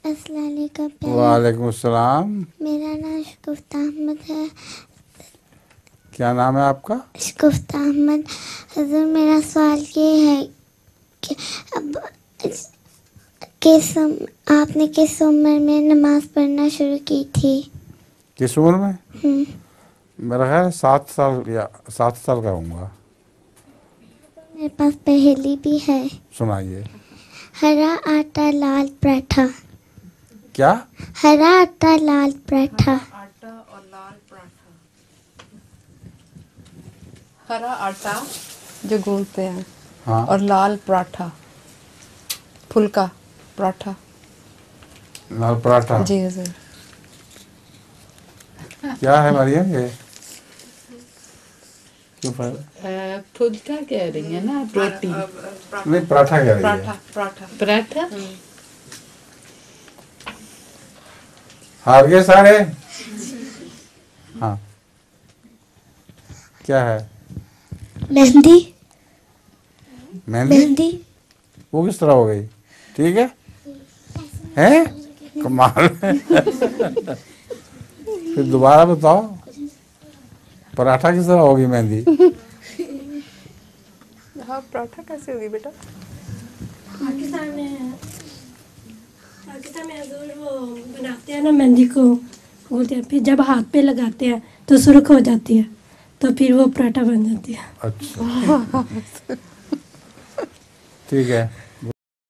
अस्सलाम वालेकुम। वालेकुम अस्सलाम। मेरा नाम शगुफ्ता अहमद है। क्या नाम है आपका? शगुफ्ता अहमद। हज़ूर, मेरा सवाल ये है कि अब आपने किस उम्र में नमाज पढ़ना शुरू की थी? किस उम्र में? मेरा ख्याल 7 साल या 7 साल का होऊंगा। मेरे पास पहेली भी है। सुनाइए। हरा आटा लाल पराठा। क्या? हरा आटा लाल पराठा। आटा और लाल पराठा। हरा आटा जो गूंथते हैं। हाँ। और लाल पराठा, फुल्का पराठा। लाल पराठा। जी हजूर। क्या है मरियम ये? क्यों फुल्का कह रही है ना, रोटी नहीं, पराठा कह रही है। पराठा पराठा। हार गए सारे? हाँ। क्या है? मेहंदी। मेहंदी? वो किस तरह हो गई? ठीक है। हैं? कमाल है। फिर दोबारा बताओ, पराठा किस तरह होगी मेहंदी? हाँ, पराठा कैसे होगी बेटा? पाकिस्तान में हजूर वो बनाते हैं ना, मेहंदी को बोलते हैं, फिर जब हाथ पे लगाते हैं तो सुर्ख हो जाती है, तो फिर वो पराठा बन जाती है। अच्छा। ठीक है।